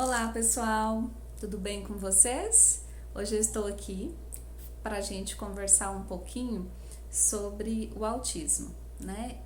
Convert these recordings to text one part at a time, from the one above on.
Olá pessoal, tudo bem com vocês? Hoje eu estou aqui para a gente conversar um pouquinho sobre o autismo, né?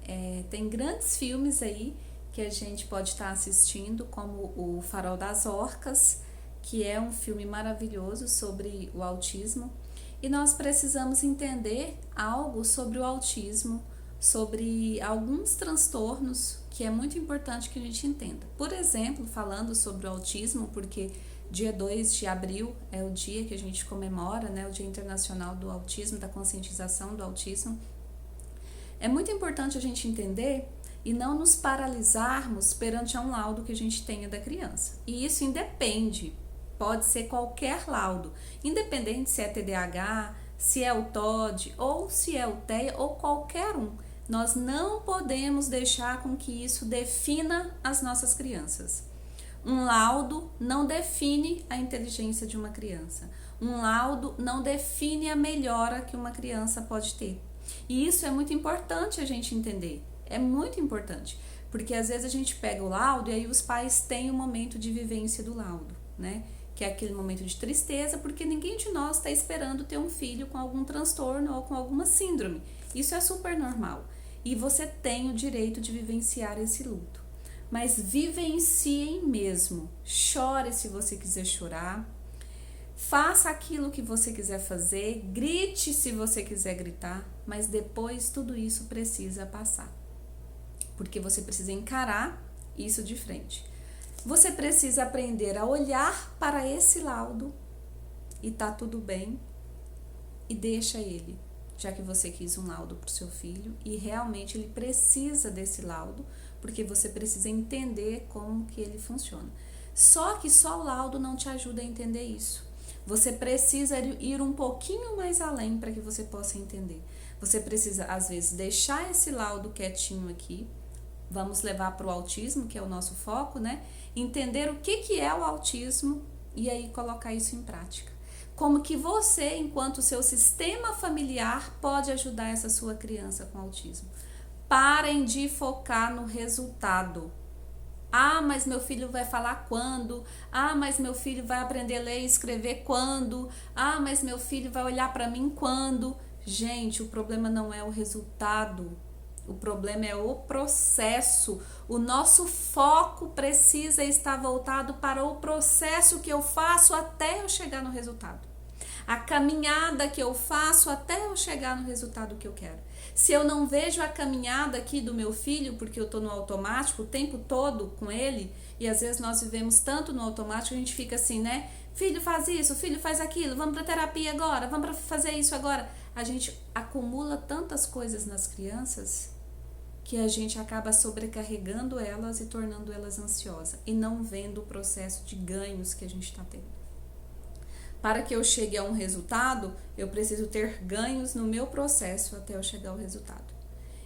Tem grandes filmes aí que a gente pode estar assistindo, como o Farol das Orcas, que é um filme maravilhoso sobre o autismo, e nós precisamos entender algo sobre o autismo, sobre alguns transtornos que é muito importante que a gente entenda. Por exemplo, falando sobre o autismo, porque dia 2 de abril é o dia que a gente comemora, né, o Dia Internacional do Autismo, da conscientização do autismo. É muito importante a gente entender e não nos paralisarmos perante um laudo que a gente tenha da criança. E isso independe, pode ser qualquer laudo, independente se é TDAH, se é o TOD, ou se é o TEA, ou qualquer um. Nós não podemos deixar com que isso defina as nossas crianças. Um laudo não define a inteligência de uma criança. Um laudo não define a melhora que uma criança pode ter. E isso é muito importante a gente entender. É muito importante. Porque às vezes a gente pega o laudo e aí os pais têm um momento de vivência do laudo, né? Que é aquele momento de tristeza, porque ninguém de nós está esperando ter um filho com algum transtorno ou com alguma síndrome. Isso é super normal. E você tem o direito de vivenciar esse luto. Mas vivenciem mesmo. Chore se você quiser chorar. Faça aquilo que você quiser fazer. Grite se você quiser gritar. Mas depois tudo isso precisa passar. Porque você precisa encarar isso de frente. Você precisa aprender a olhar para esse laudo e tá tudo bem e deixa ele, já que você quis um laudo para o seu filho e realmente ele precisa desse laudo, porque você precisa entender como que ele funciona. Só que só o laudo não te ajuda a entender isso. Você precisa ir um pouquinho mais além para que você possa entender. Você precisa, às vezes, deixar esse laudo quietinho aqui. Vamos levar para o autismo, que é o nosso foco, né? Entender o que é o autismo e aí colocar isso em prática. Como que você, enquanto seu sistema familiar, pode ajudar essa sua criança com autismo. Parem de focar no resultado. Ah, mas meu filho vai falar quando? Ah, mas meu filho vai aprender a ler e escrever quando? Ah, mas meu filho vai olhar para mim quando? Gente, o problema não é o resultado. O problema é o processo. O nosso foco precisa estar voltado para o processo que eu faço até eu chegar no resultado. A caminhada que eu faço até eu chegar no resultado que eu quero. Se eu não vejo a caminhada aqui do meu filho, porque eu estou no automático o tempo todo com ele, e às vezes nós vivemos tanto no automático, a gente fica assim, né? Filho faz isso, filho faz aquilo, vamos para terapia agora, vamos para fazer isso agora. A gente acumula tantas coisas nas crianças que a gente acaba sobrecarregando elas e tornando elas ansiosas e não vendo o processo de ganhos que a gente está tendo. Para que eu chegue a um resultado, eu preciso ter ganhos no meu processo até eu chegar ao resultado.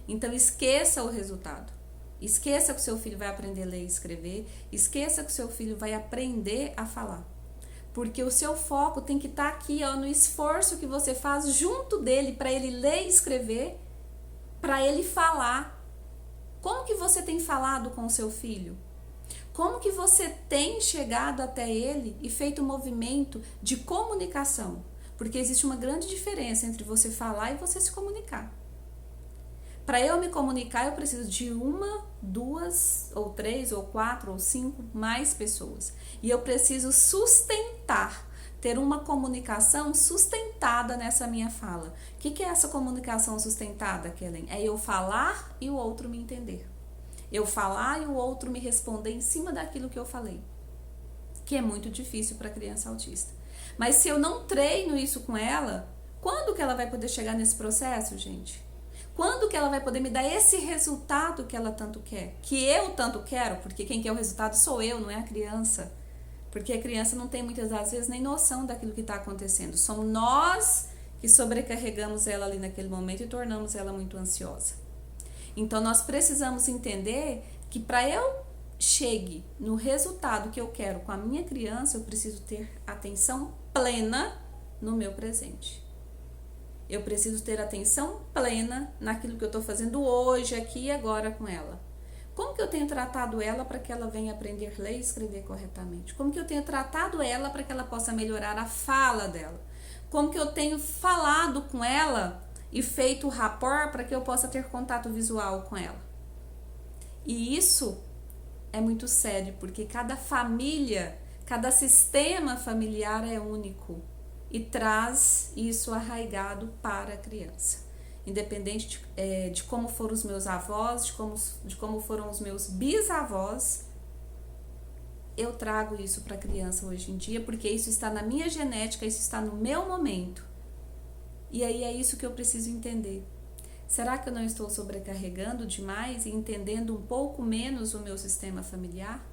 Então esqueça o resultado. Esqueça que o seu filho vai aprender a ler e escrever. Esqueça que o seu filho vai aprender a falar. Porque o seu foco tem que estar aqui, ó, no esforço que você faz junto dele para ele ler e escrever, para ele falar. Como que você tem falado com o seu filho? Como que você tem chegado até ele e feito um movimento de comunicação? Porque existe uma grande diferença entre você falar e você se comunicar. Para eu me comunicar, eu preciso de uma, duas, ou três, ou quatro, ou cinco, mais pessoas. E eu preciso sustentar, ter uma comunicação sustentada nessa minha fala. O que é essa comunicação sustentada, Kellen? É eu falar e o outro me entender. Eu falar e o outro me responder em cima daquilo que eu falei. Que é muito difícil para criança autista. Mas se eu não treino isso com ela, quando que ela vai poder chegar nesse processo, gente? Quando que ela vai poder me dar esse resultado que ela tanto quer? Que eu tanto quero, porque quem quer o resultado sou eu, não é a criança. Porque a criança não tem muitas das vezes nem noção daquilo que está acontecendo. Somos nós que sobrecarregamos ela ali naquele momento e tornamos ela muito ansiosa. Então nós precisamos entender que para eu chegue no resultado que eu quero com a minha criança, eu preciso ter atenção plena no meu presente. Eu preciso ter atenção plena naquilo que eu estou fazendo hoje, aqui e agora com ela. Como que eu tenho tratado ela para que ela venha aprender a ler e escrever corretamente? Como que eu tenho tratado ela para que ela possa melhorar a fala dela? Como que eu tenho falado com ela e feito o rapport para que eu possa ter contato visual com ela? E isso é muito sério, porque cada família, cada sistema familiar é único e traz isso arraigado para a criança. Independente de como foram os meus avós, de como foram os meus bisavós, eu trago isso para a criança hoje em dia, porque isso está na minha genética, isso está no meu momento. E aí é isso que eu preciso entender. Será que eu não estou sobrecarregando demais e entendendo um pouco menos o meu sistema familiar?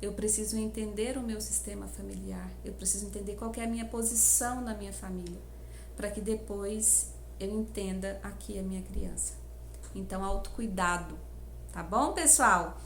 Eu preciso entender o meu sistema familiar, eu preciso entender qual que é a minha posição na minha família, para que depois eu entenda aqui a minha criança. Então, autocuidado, tá bom, pessoal?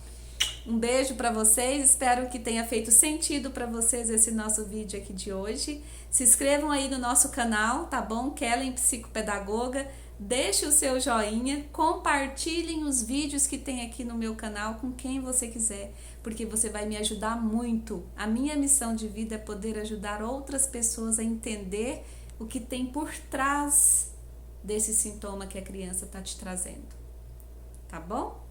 Um beijo para vocês, espero que tenha feito sentido para vocês esse nosso vídeo aqui de hoje. Se inscrevam aí no nosso canal, tá bom? Kellen Psicopedagoga. Deixe o seu joinha, compartilhem os vídeos que tem aqui no meu canal com quem você quiser, porque você vai me ajudar muito. A minha missão de vida é poder ajudar outras pessoas a entender o que tem por trás desse sintoma que a criança está te trazendo. Tá bom?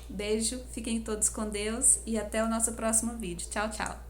Beijo, fiquem todos com Deus e até o nosso próximo vídeo. Tchau, tchau!